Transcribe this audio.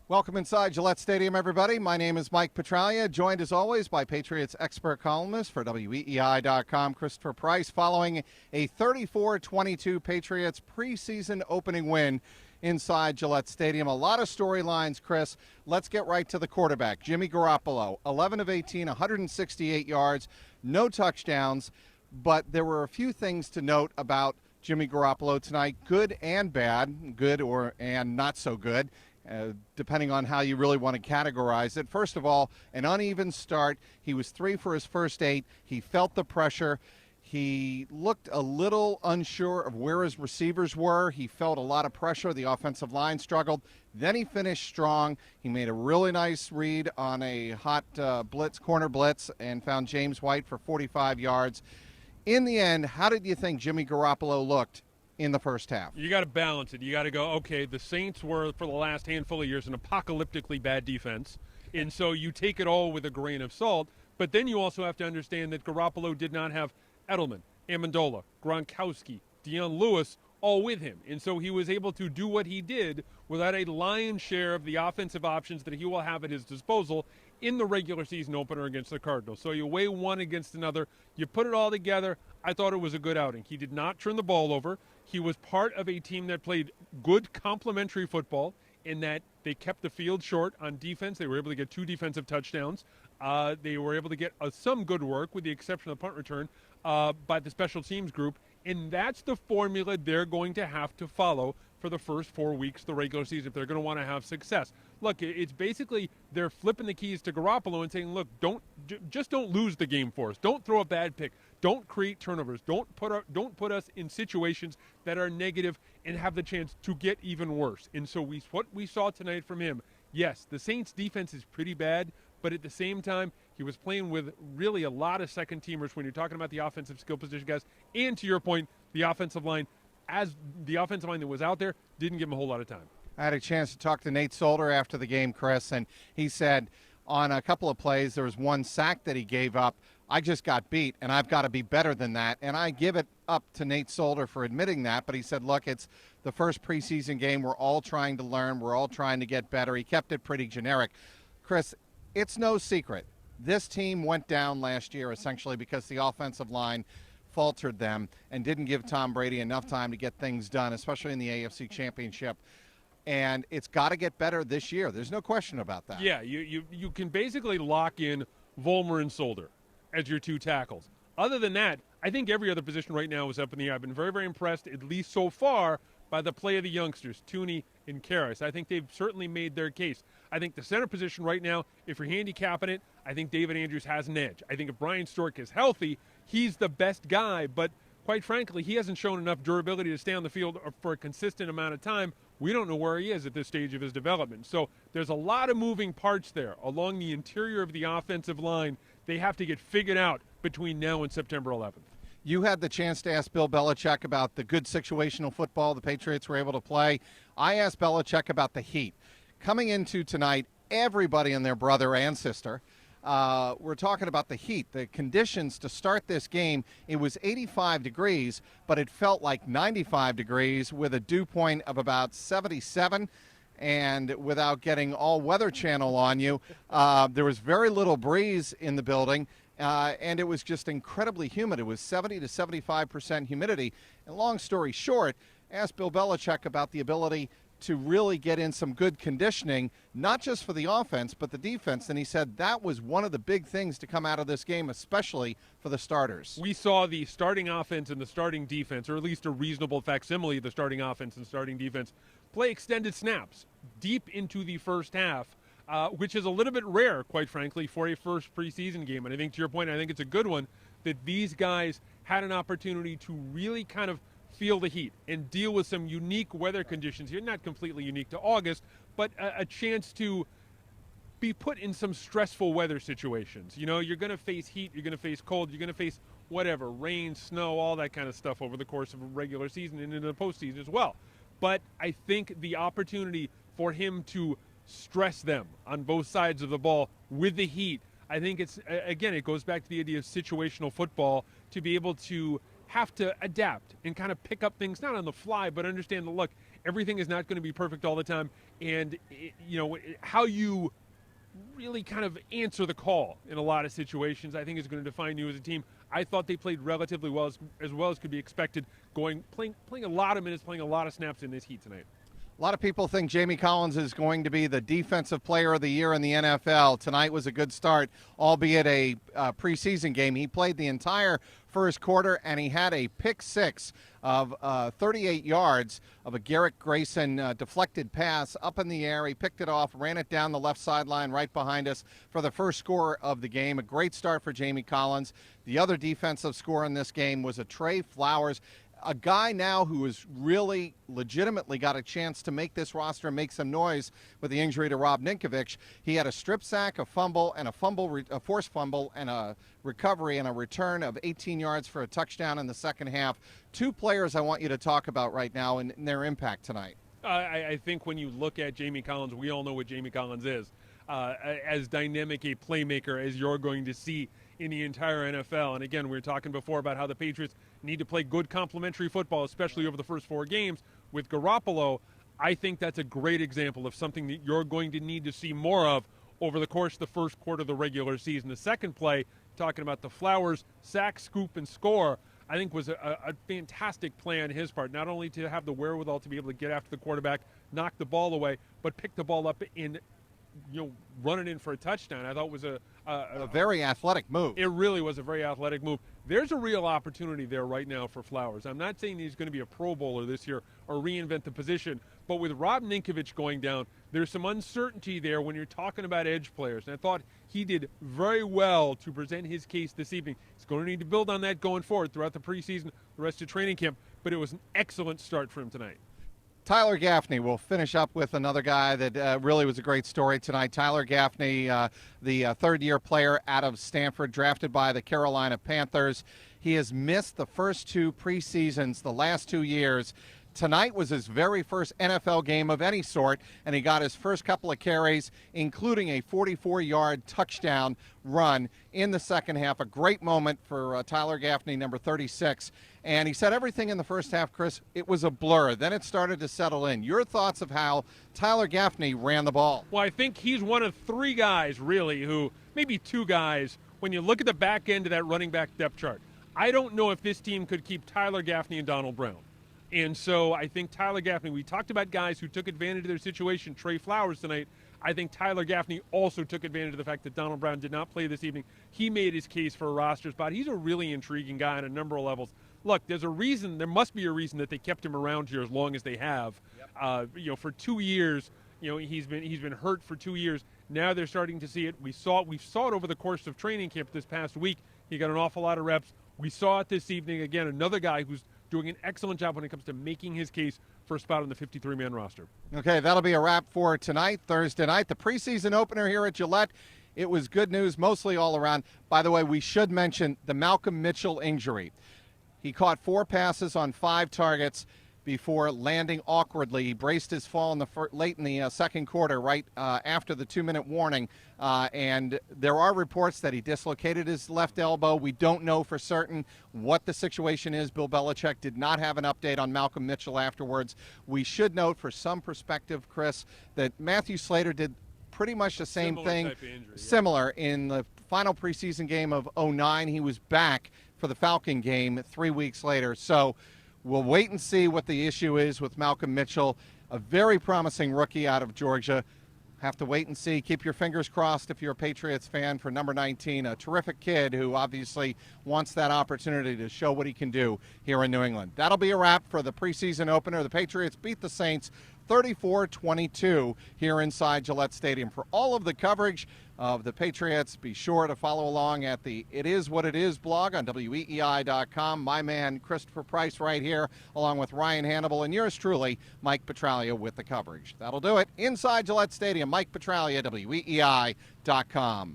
Welcome inside Gillette Stadium, everybody. My name is Mike Petraglia, joined as always by Patriots expert columnist for WEEI.com, Chris Price, following a 34-22 Patriots preseason opening win inside Gillette Stadium. A lot of storylines, Chris. Let's get right to the quarterback, Jimmy Garoppolo, 11 of 18, 168 yards, no touchdowns, but there were a few things to note about Jimmy Garoppolo tonight, good and bad, good and not so good. Depending on how you really want to categorize it. First of all, an uneven start. He was 3 for his first 8. He felt the pressure. He looked a little unsure of where his receivers were. He felt a lot of pressure. The offensive line struggled. Then he finished strong. He made a really nice read on a hot corner blitz, and found James White for 45 yards. In the end, how did you think Jimmy Garoppolo looked in the first half? You got to balance it. You got to go, okay, the Saints were, for the last handful of years, an apocalyptically bad defense. And so you take it all with a grain of salt. But then you also have to understand that Garoppolo did not have Edelman, Amendola, Gronkowski, Deion Lewis all with him. And so he was able to do what he did without a lion's share of the offensive options that he will have at his disposal in the regular season opener against the Cardinals. So you weigh one against another. You put it all together. I thought it was a good outing. He did not turn the ball over. He was part of a team that played good complementary football in that they kept the field short on defense. They were able to get 2 defensive touchdowns. They were able to get some good work, with the exception of the punt return, by the special teams group. And that's the formula they're going to have to follow for the first 4 weeks of the regular season if they're going to want to have success. Look, it's basically they're flipping the keys to Garoppolo and saying, look, just don't lose the game for us. Don't throw a bad pick. Don't create turnovers. Don't put us in situations that are negative and have the chance to get even worse. And so what we saw tonight from him, yes, the Saints defense is pretty bad, but at the same time, he was playing with really a lot of second-teamers when you're talking about the offensive skill position guys. And to your point, the offensive line, as the offensive line that was out there, didn't give him a whole lot of time. I had a chance to talk to Nate Solder after the game, Chris, and he said on a couple of plays there was one sack that he gave up. I just got beat, and I've got to be better than that. And I give it up to Nate Solder for admitting that. But he said, look, it's the first preseason game. We're all trying to learn. We're all trying to get better. He kept it pretty generic. Chris, it's no secret. This team went down last year essentially because the offensive line faltered them and didn't give Tom Brady enough time to get things done, especially in the AFC Championship. And it's got to get better this year. There's no question about that. Yeah, you can basically lock in Vollmer and Solder as your 2 tackles. Other than that, I think every other position right now is up in the air. I've been very, very impressed, at least so far, by the play of the youngsters, Tooney and Karras. I think they've certainly made their case. I think the center position right now, if you're handicapping it, I think David Andrews has an edge. I think if Brian Stork is healthy, he's the best guy, but quite frankly, he hasn't shown enough durability to stay on the field for a consistent amount of time. We don't know where he is at this stage of his development. So there's a lot of moving parts there along the interior of the offensive line. They have to get figured out between now and September 11th. You had the chance to ask Bill Belichick about the good situational football the Patriots were able to play. I asked Belichick about the heat. Coming into tonight, everybody and their brother and sister we're talking about the heat, the conditions to start this game. It was 85 degrees, but it felt like 95 degrees with a dew point of about 77. And without getting all Weather Channel on you, there was very little breeze in the building, and it was just incredibly humid. It was 70 to 75% humidity. And long story short, asked Bill Belichick about the ability to really get in some good conditioning, not just for the offense, but the defense. And he said that was one of the big things to come out of this game, especially for the starters. We saw the starting offense and the starting defense, or at least a reasonable facsimile of the starting offense and starting defense, play extended snaps deep into the first half, which is a little bit rare, quite frankly, for a first preseason game. And I think, to your point, I think it's a good one that these guys had an opportunity to really kind of feel the heat and deal with some unique weather conditions here. Not completely unique to August, but a chance to be put in some stressful weather situations. You know, you're going to face heat, you're going to face cold, you're going to face whatever, rain, snow, all that kind of stuff over the course of a regular season and in the postseason as well. But I think the opportunity for him to stress them on both sides of the ball with the heat, I think it's, again, it goes back to the idea of situational football, to be able to have to adapt and kind of pick up things, not on the fly, but understand that, look, everything is not going to be perfect all the time, and how you really kind of answer the call in a lot of situations, I think is going to define you as a team. I thought they played relatively well, as well as could be expected, playing a lot of minutes, playing a lot of snaps in this heat tonight. A lot of people think Jamie Collins is going to be the defensive player of the year in the NFL. Tonight was a good start, albeit a preseason game. He played the entire first quarter, and he had a pick six of 38 yards of a Garrett Grayson deflected pass up in the air. He picked it off, ran it down the left sideline right behind us for the first score of the game. A great start for Jamie Collins. The other defensive score in this game was a Trey Flowers, a guy now who has really legitimately got a chance to make this roster and make some noise with the injury to Rob Ninkovich. He had a strip sack, a fumble, and a forced fumble, and a recovery and a return of 18 yards for a touchdown in the second half. Two players I want you to talk about right now and their impact tonight. I think when you look at Jamie Collins, we all know what Jamie Collins is. As dynamic a playmaker as you're going to see in the entire NFL. And again, we were talking before about how the Patriots need to play good complementary football, especially over the first four games. With Garoppolo, I think that's a great example of something that you're going to need to see more of over the course of the first quarter of the regular season. The second play, talking about the Flowers sack, scoop, and score, I think was a fantastic play on his part, not only to have the wherewithal to be able to get after the quarterback, knock the ball away, but pick the ball up in run it in for a touchdown. I thought was a very athletic move. It really was a very athletic move. There's a real opportunity there right now for Flowers. I'm not saying he's going to be a Pro Bowler this year or reinvent the position, but with Rob Ninkovich going down, there's some uncertainty there when you're talking about edge players. And I thought he did very well to present his case this evening. He's going to need to build on that going forward throughout the preseason, the rest of training camp, but it was an excellent start for him tonight. Tyler Gaffney, we'll finish up with another guy that really was a great story tonight. Tyler Gaffney, the third-year player out of Stanford, drafted by the Carolina Panthers. He has missed the first two preseasons the last 2 years. Tonight was his very first NFL game of any sort, and he got his first couple of carries, including a 44-yard touchdown run in the second half. A great moment for Tyler Gaffney, number 36. And he said everything in the first half, Chris, it was a blur. Then it started to settle in. Your thoughts of how Tyler Gaffney ran the ball? Well, I think he's one of three guys, really, who, maybe two guys, when you look at the back end of that running back depth chart, I don't know if this team could keep Tyler Gaffney and Donald Brown. And so I think Tyler Gaffney, we talked about guys who took advantage of their situation, Trey Flowers tonight. I think Tyler Gaffney also took advantage of the fact that Donald Brown did not play this evening. He made his case for a roster spot. He's a really intriguing guy on a number of levels. Look, there must be a reason that they kept him around here as long as they have. Yep. For 2 years, he's been hurt for 2 years. Now they're starting to see it. We saw it over the course of training camp this past week. He got an awful lot of reps. We saw it this evening. Again, another guy who's doing an excellent job when it comes to making his case for a spot on the 53-man roster. Okay, that'll be a wrap for tonight, Thursday night. The preseason opener here at Gillette, it was good news mostly all around. By the way, we should mention the Malcolm Mitchell injury. He caught 4 passes on 5 targets before landing awkwardly. He braced his fall late in the second quarter, right after the 2-minute warning. And there are reports that he dislocated his left elbow. We don't know for certain what the situation is. Bill Belichick did not have an update on Malcolm Mitchell afterwards. We should note for some perspective, Chris, that Matthew Slater did pretty much the same thing. Type of injury, yeah. Similar in the final preseason game of 2009. He was back for the Falcon game 3 weeks later. So we'll wait and see what the issue is with Malcolm Mitchell, a very promising rookie out of Georgia. Have to wait and see. Keep your fingers crossed if you're a Patriots fan for number 19, a terrific kid who obviously wants that opportunity to show what he can do here in New England. That'll be a wrap for the preseason opener. The Patriots beat the Saints 34-22 here inside Gillette Stadium. For all of the coverage of the Patriots, be sure to follow along at the It Is What It Is blog on WEEI.com. My man, Christopher Price, right here, along with Ryan Hannibal, and yours truly, Mike Petraglia, with the coverage. That'll do it. Inside Gillette Stadium, Mike Petraglia, WEEI.com.